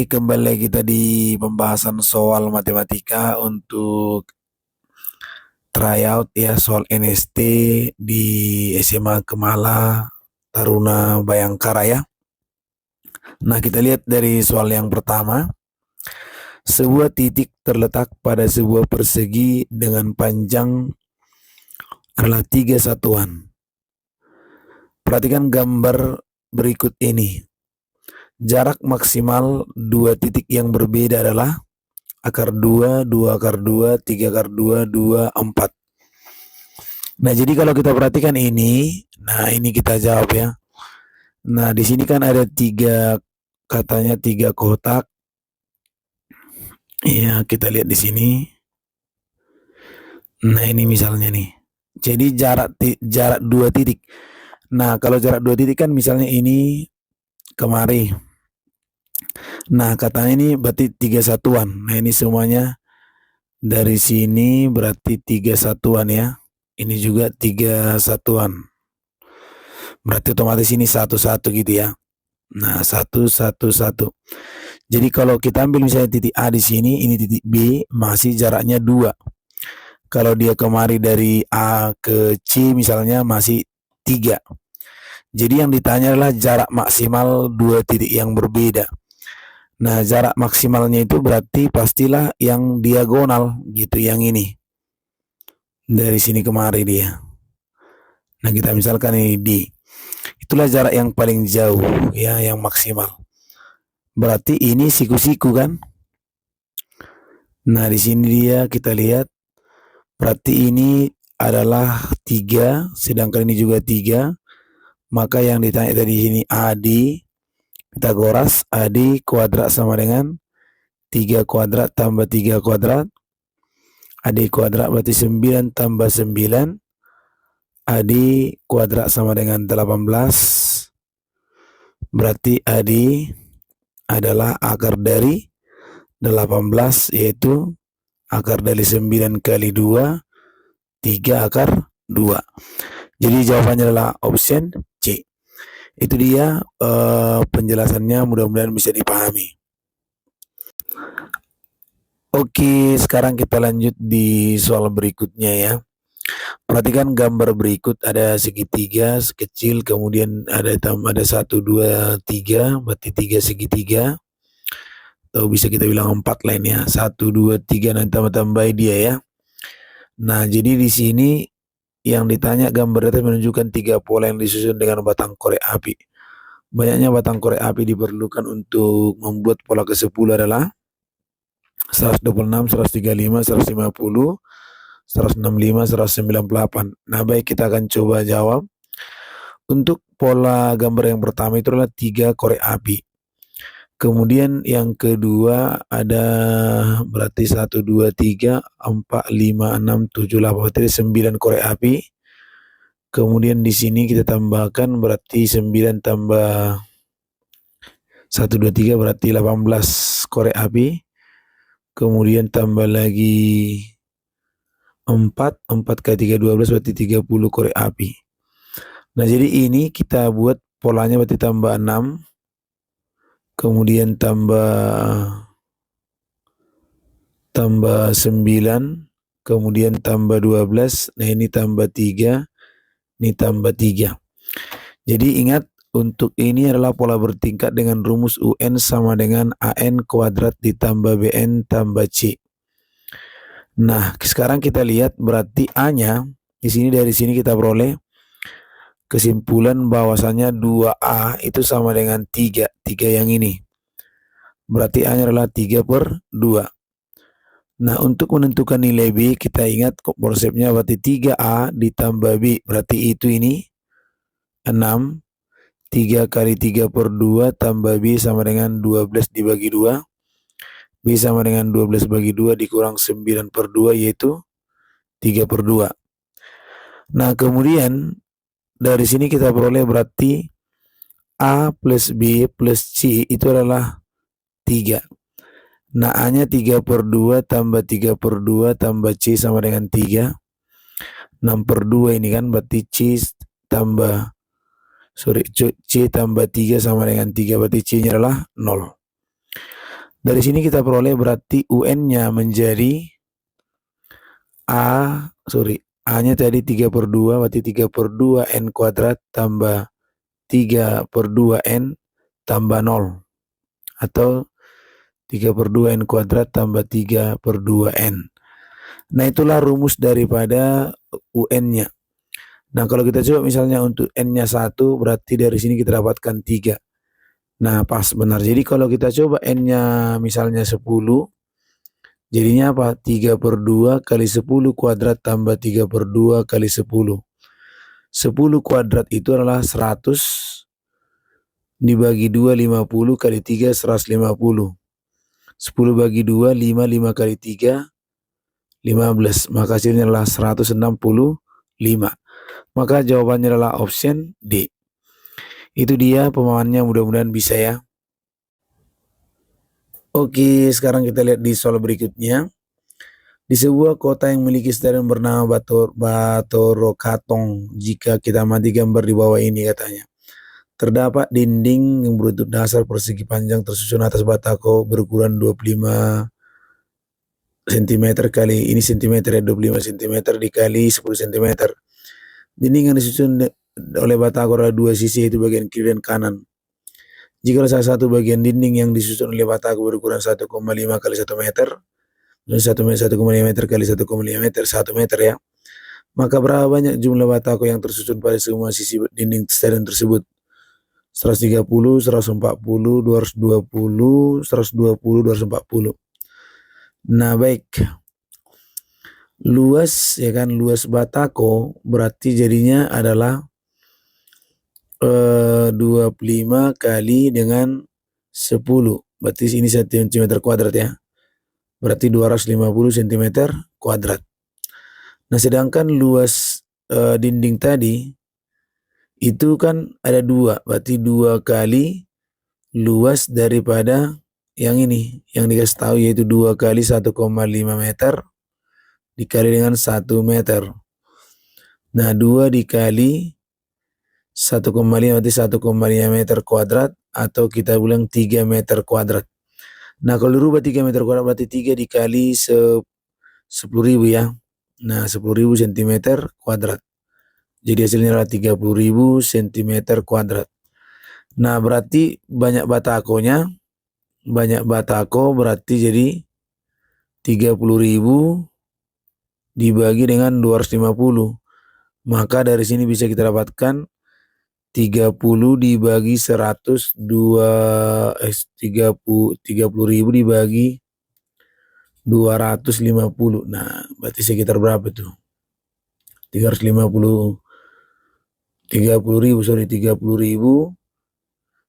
Oke, kembali lagi kita di pembahasan soal matematika untuk tryout ya, soal NST di SMA Kemala Taruna Bayangkara ya. Nah, kita lihat dari soal yang pertama. Sebuah titik terletak pada sebuah persegi dengan panjang adalah 3 satuan. Perhatikan gambar berikut ini. Jarak maksimal dua titik yang berbeda adalah akar 2, 2 akar 2, 3 akar 2, 2, 4. Nah, jadi kalau kita perhatikan ini, nah ini kita jawab ya. Nah, di sini kan ada katanya 3 kotak. Ya, kita lihat di sini. Nah, ini misalnya nih. Jadi jarak 2 titik. Nah, kalau jarak 2 titik kan misalnya ini kemari. Nah, katanya ini berarti 3 satuan. Nah, ini semuanya dari sini berarti 3 satuan ya. Ini juga 3 satuan. Berarti otomatis ini satu-satu gitu ya. Nah, 1, 1, 1. Jadi kalau kita ambil misalnya titik A di sini, ini titik B, masih jaraknya 2. Kalau dia kemari dari A ke C misalnya masih 3. Jadi yang ditanya adalah jarak maksimal 2 titik yang berbeda. Nah, jarak maksimalnya itu berarti pastilah yang diagonal gitu, yang ini. Dari sini kemari dia. Nah, kita misalkan ini D. Itulah jarak yang paling jauh ya, yang maksimal. Berarti ini siku-siku kan? Nah, di sini dia kita lihat. Berarti ini adalah 3, sedangkan ini juga 3. Maka yang ditanya tadi sini AD Pitagoras, AD kuadrat sama dengan 3 kuadrat tambah 3 kuadrat. AD kuadrat berarti 9 tambah 9. AD kuadrat sama dengan 18. Berarti AD adalah akar dari 18, yaitu akar dari 9 kali 2, 3 akar 2. Jadi jawabannya adalah option C. Itu dia penjelasannya, mudah-mudahan bisa dipahami. Oke, sekarang kita lanjut di soal berikutnya ya. Perhatikan gambar berikut, ada segitiga kecil, kemudian ada 1, 2, 3, berarti 3 segitiga. Atau bisa kita bilang 4 lainnya. 1, 2, 3, nanti tambah-tambah dia ya. Nah, jadi di sini yang ditanya gambar itu menunjukkan 3 pola yang disusun dengan batang korek api. Banyaknya batang korek api diperlukan untuk membuat pola ke-10 adalah 126, 135, 150, 165, 198. Nah, baik, kita akan coba jawab. Untuk pola gambar yang pertama itu adalah 3 korek api. Kemudian yang kedua ada berarti 1, 2, 3, 4, 5, 6, 7, 8, berarti 9 korek api. Kemudian di sini kita tambahkan berarti 9 tambah 1, 2, 3 berarti 18 korek api. Kemudian tambah lagi 4 kali 3, 12 berarti 30 korek api. Nah, jadi ini kita buat polanya berarti tambah 6. Kemudian tambah 9, kemudian tambah 12, nah ini tambah 3, ini tambah 3. Jadi ingat, untuk ini adalah pola bertingkat dengan rumus UN sama dengan AN kuadrat ditambah BN tambah C. Nah, sekarang kita lihat berarti A-nya, dari sini kita peroleh kesimpulan bahwasannya 2A itu sama dengan 3 yang ini. Berarti A-nya adalah 3/2. Nah, untuk menentukan nilai B, kita ingat konsepnya berarti 3A ditambah B. Berarti itu ini 6. 3 kali 3/2 tambah B sama dengan 12 dibagi 2. B sama dengan 12 bagi 2 dikurang 9/2, yaitu 3/2. Nah, kemudian dari sini kita peroleh berarti A plus B plus C itu adalah 3. Nah, A-nya 3/2 tambah 3/2 tambah C sama dengan 3. 6/2 ini kan berarti C tambah C tambah 3 sama dengan 3, berarti C-nya adalah 0. Dari sini kita peroleh berarti UN-nya menjadi A-nya tadi 3/2, berarti 3/2 N kuadrat tambah 3/2 N tambah 0. Atau 3/2 N kuadrat tambah 3/2 N. Nah, itulah rumus daripada UN-nya. Nah, kalau kita coba misalnya untuk N-nya 1, berarti dari sini kita dapatkan 3. Nah, pas benar. Jadi kalau kita coba N-nya misalnya 10, jadinya apa? 3/2 kali 10 kuadrat tambah 3/2 kali 10. 10 kuadrat itu adalah 100 dibagi 2, 50 kali 3, 150. 10 bagi 2, 5, 5 kali 3, 15. Maka hasilnya adalah 165. Maka jawabannya adalah option D. Itu dia pemahamannya, mudah-mudahan bisa ya. Oke, sekarang kita lihat di soal berikutnya. Di sebuah kota yang memiliki stadion bernama Batorokatong, jika kita amati gambar di bawah ini katanya. Terdapat dinding yang berbentuk dasar persegi panjang tersusun atas batako berukuran 25 cm kali, ini cm ya, 25 cm dikali 10 cm. Dinding yang disusun oleh batako ada dua sisi, yaitu bagian kiri dan kanan. Jika salah satu bagian dinding yang disusun oleh batako berukuran 1,5 kali 1 meter, 1,5 meter kali 1,5 meter, 1 meter ya, maka berapa banyak jumlah batako yang tersusun pada semua sisi dinding stadion tersebut? 130, 140, 220, 120, 240. Nah, baik. Luas ya kan, luas batako berarti jadinya adalah 25 kali dengan 10. Berarti ini cm kuadrat ya. Berarti 250 cm kuadrat. Nah, sedangkan luas dinding tadi itu kan ada 2, berarti 2 kali luas daripada yang ini, yang dikasih tahu, yaitu 2 kali 1,5 meter dikali dengan 1 meter. Nah, 2 dikali 1,5 berarti 1,5 meter kuadrat, atau kita bilang 3 meter kuadrat. Nah, kalau dirubah 3 meter kuadrat berarti 3 dikali 10.000 ya. Nah, 10.000 cm kuadrat. Jadi hasilnya adalah 30.000 cm kuadrat. Nah, berarti banyak batako berarti jadi 30.000 dibagi dengan 250. Maka dari sini bisa kita dapatkan 30 dibagi 100, 30.000 dibagi 250. Nah, berarti sekitar berapa tuh? 350, 30.000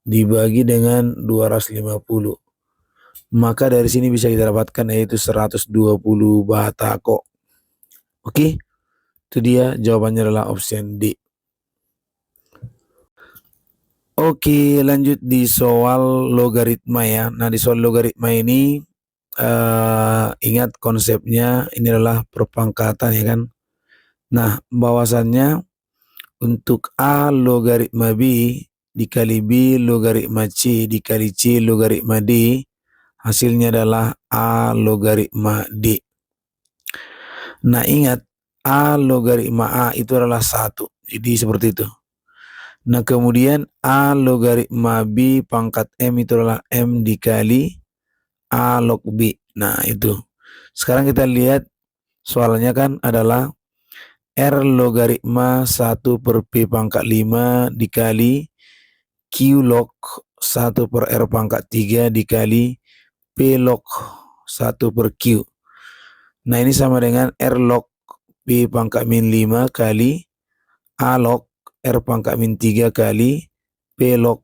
dibagi dengan 250. Maka dari sini bisa kita dapatkan yaitu 120 batako. Oke, itu dia jawabannya adalah option D. Oke, lanjut di soal logaritma ya. Nah, di soal logaritma ini ingat konsepnya ini adalah perpangkatan ya kan. Nah, bahwasannya untuk A logaritma B dikali B logaritma C dikali C logaritma D, hasilnya adalah A logaritma D. Nah, ingat A logaritma A itu adalah 1. Jadi seperti itu. Nah, kemudian A logaritma B pangkat M itu adalah M dikali A log B. Nah, itu. Sekarang kita lihat soalnya kan adalah R logaritma 1 per P pangkat 5 dikali Q log 1 per R pangkat 3 dikali P log 1 per Q. Nah, ini sama dengan R log P pangkat min 5 kali A log R pangkat min 3 kali P log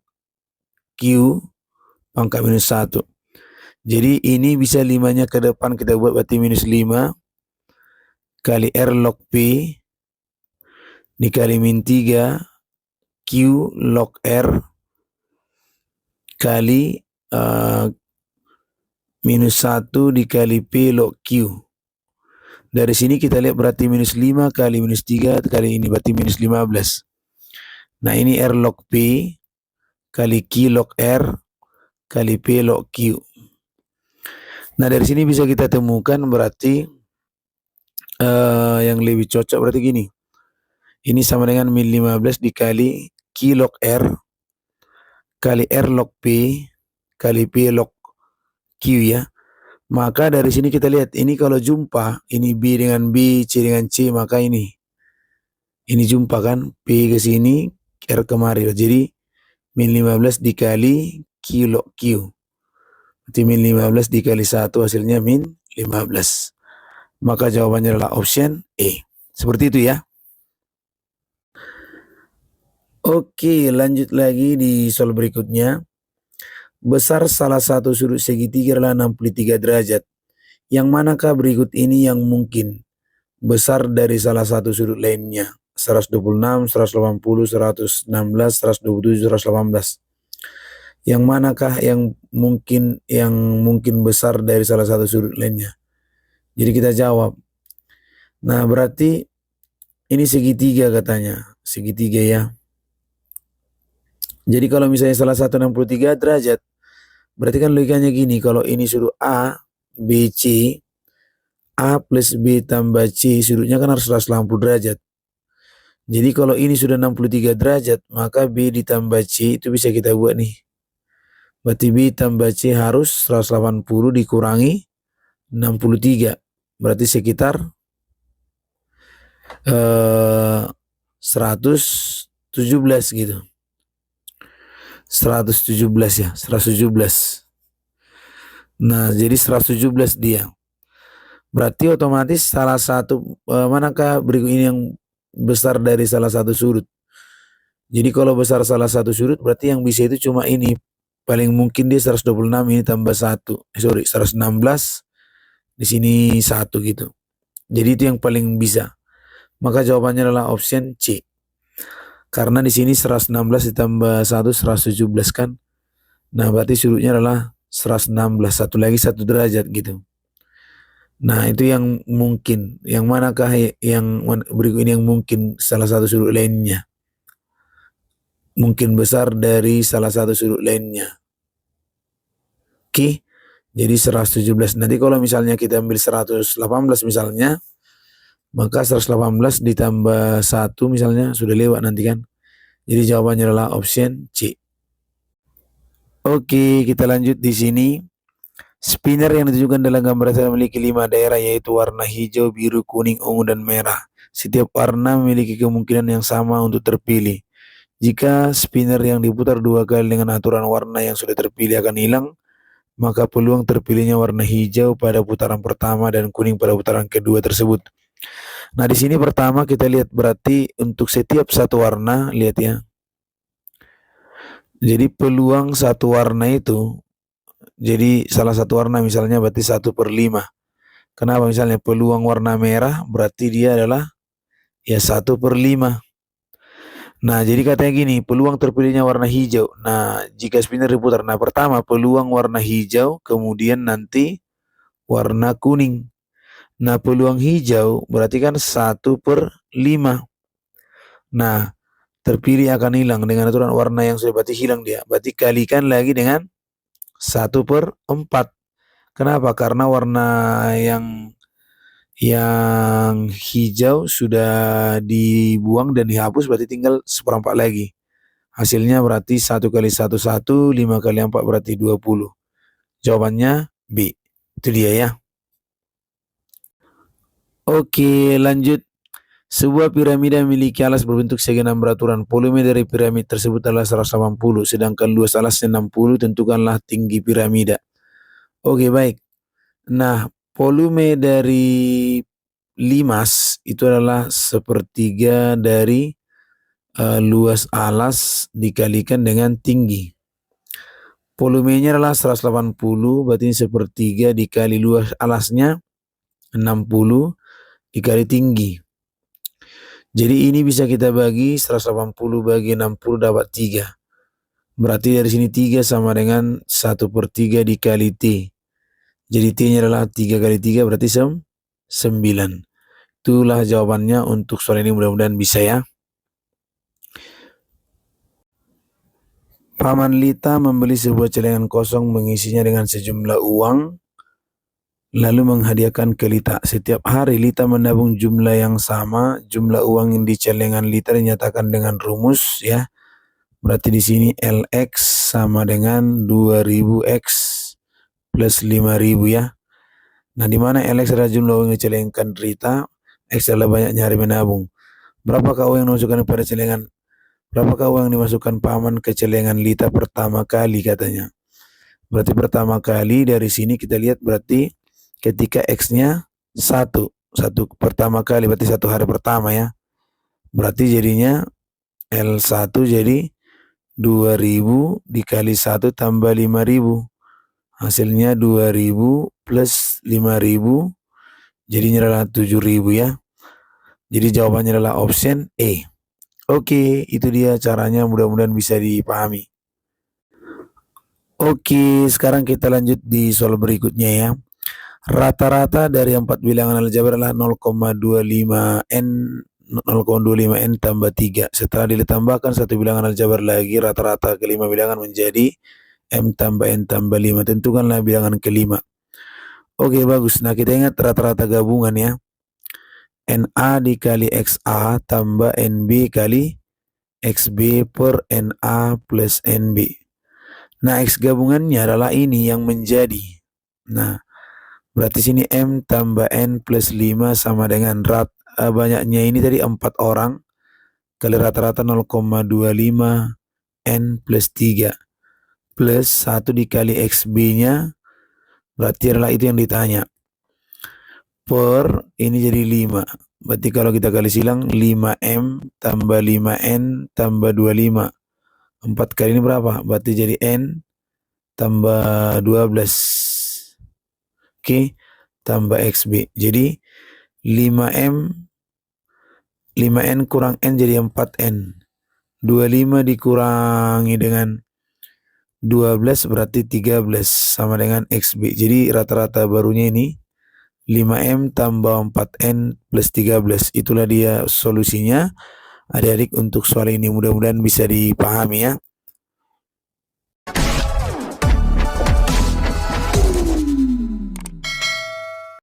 Q pangkat minus 1. Jadi ini bisa 5-nya ke depan kita buat berarti minus 5 kali R log P dikali min 3 Q log R kali minus 1 dikali P log Q. Dari sini kita lihat berarti minus 5 kali minus 3 kali ini berarti minus 15. Nah, ini R log P kali Q log R kali P log Q. Nah, dari sini bisa kita temukan berarti yang lebih cocok berarti gini. Ini sama dengan min 15 dikali Q log R kali R log P kali P log Q ya. Maka dari sini kita lihat ini kalau jumpa, ini B dengan B, C dengan C, maka ini jumpa kan, P ke sini, R kemari. Jadi min 15 dikali Q log Q. Berarti min 15 dikali 1 hasilnya min 15. Maka jawabannya adalah option E. Seperti itu ya. Oke, lanjut lagi di soal berikutnya. Besar salah satu sudut segitiga adalah 63 derajat. Yang manakah berikut ini yang mungkin besar dari salah satu sudut lainnya? 126, 180, 116, 127, 118. Yang manakah yang mungkin besar dari salah satu sudut lainnya? Jadi kita jawab. Nah, berarti ini segitiga katanya. Segitiga ya. Jadi kalau misalnya salah satu 63 derajat, berarti kan logikanya gini, kalau ini sudut A, B, C, A plus B tambah C, sudutnya kan harus 180 derajat. Jadi kalau ini sudah 63 derajat, maka B ditambah C itu bisa kita buat nih. Berarti B tambah C harus 180 dikurangi 63. Berarti sekitar 117 gitu. 117 ya, 117. Nah, jadi 117 dia. Berarti otomatis salah satu manakah berikut ini yang besar dari salah satu sudut? Jadi kalau besar salah satu sudut berarti yang bisa itu cuma ini. Paling mungkin dia 126, ini tambah 1. Sorry, 116 di sini 1 gitu. Jadi itu yang paling bisa. Maka jawabannya adalah option C. Karena di sini 116 ditambah 1 117 kan. Nah, berarti sudutnya adalah 116, satu lagi 1 derajat gitu. Nah, itu yang mungkin. Yang manakah yang berikut ini yang mungkin salah satu sudut lainnya? Mungkin besar dari salah satu sudut lainnya. Oke. Jadi 117. Nanti kalau misalnya kita ambil 118 misalnya, maka 118 ditambah 1 misalnya sudah lewat nanti kan. Jadi jawabannya adalah option C. Oke, kita lanjut di sini. Spinner yang ditunjukkan dalam gambar saya memiliki 5 daerah yaitu warna hijau, biru, kuning, ungu, dan merah. Setiap warna memiliki kemungkinan yang sama untuk terpilih. Jika spinner yang diputar 2 kali dengan aturan warna yang sudah terpilih akan hilang, maka peluang terpilihnya warna hijau pada putaran pertama dan kuning pada putaran kedua tersebut. Nah, di sini pertama kita lihat berarti untuk setiap satu warna, lihat ya. Jadi peluang satu warna itu, jadi salah satu warna misalnya berarti 1/5. Kenapa misalnya peluang warna merah berarti dia adalah ya 1/5. Nah, jadi katanya gini, peluang terpilihnya warna hijau. Nah, jika spinner diputar, nah pertama peluang warna hijau, kemudian nanti warna kuning. Nah, peluang hijau berarti kan 1/5. Nah, terpilih akan hilang dengan aturan warna yang sudah berarti hilang dia. Berarti kalikan lagi dengan 1/4. Kenapa? Karena warna yang hijau sudah dibuang dan dihapus, berarti tinggal 1/4 lagi. Hasilnya berarti 1 kali 1 1, 5 kali 4 berarti 20. Jawabannya B. Itu dia ya. Oke, lanjut. Sebuah piramida memiliki alas berbentuk segi 6 beraturan. Volume dari piramid tersebut adalah 180, sedangkan luas alasnya 60. Tentukanlah tinggi piramida. Oke, baik. Nah, volume dari limas itu adalah sepertiga dari luas alas dikalikan dengan tinggi. Volumenya adalah 180, berarti sepertiga dikali luas alasnya 60 dikali tinggi. Jadi ini bisa kita bagi 180 bagi 60 dapat 3. Berarti dari sini 3 sama dengan 1/3 dikali T. Jadi T-nya adalah 3 kali 3 berarti 9. Itulah jawabannya untuk soal ini, mudah-mudahan bisa ya. Paman Lita membeli sebuah celengan kosong mengisinya dengan sejumlah uang lalu menghadiahkan ke Lita. Setiap hari Lita menabung jumlah yang sama, jumlah uang yang di celengan Lita dinyatakan dengan rumus ya. Berarti di sini LX sama dengan 2000X plus 5000 ya. Nah, di mana LX adalah jumlah uang yang dicelengkan Rita, X adalah banyaknya hari menabung. Berapakah uang yang dimasukkan pada celengan? Berapakah uang yang dimasukkan paman ke celengan Lita pertama kali katanya? Berarti pertama kali dari sini kita lihat berarti ketika X-nya 1 pertama kali berarti 1 hari pertama ya. Berarti jadinya L1 jadi 2000 dikali 1 tambah 5000. Hasilnya 2000 plus 5000 jadinya adalah 7000 ya. Jadi jawabannya adalah option E. Oke, itu dia caranya, mudah-mudahan bisa dipahami. Oke, sekarang kita lanjut di soal berikutnya ya. Rata-rata dari 4 bilangan aljabar adalah 0,25N 0,25N tambah 3. Setelah ditambahkan satu bilangan aljabar lagi, rata-rata kelima bilangan menjadi M tambah N tambah 5. Tentukanlah bilangan kelima. Oke, bagus. Nah, kita ingat rata-rata gabungan ya. NA dikali XA tambah NB kali XB per NA plus NB. Nah, X gabungannya adalah ini yang menjadi. Nah, berarti sini M tambah N plus 5 sama dengan banyaknya ini tadi 4 orang kali rata-rata 0,25 N plus 3 plus 1 dikali XB-nya, berarti adalah itu yang ditanya. Per ini jadi 5. Berarti kalau kita kali silang 5M tambah 5N tambah 25. 4 kali ini berapa? Berarti jadi N tambah 12. Oke, tambah XB. Jadi 5N kurang N jadi 4N. 25 dikurangi dengan 12 berarti 13 sama dengan XB. Jadi rata-rata barunya ini 5M tambah 4N plus 13. Itulah dia solusinya adik-adik untuk soal ini, mudah-mudahan bisa dipahami ya.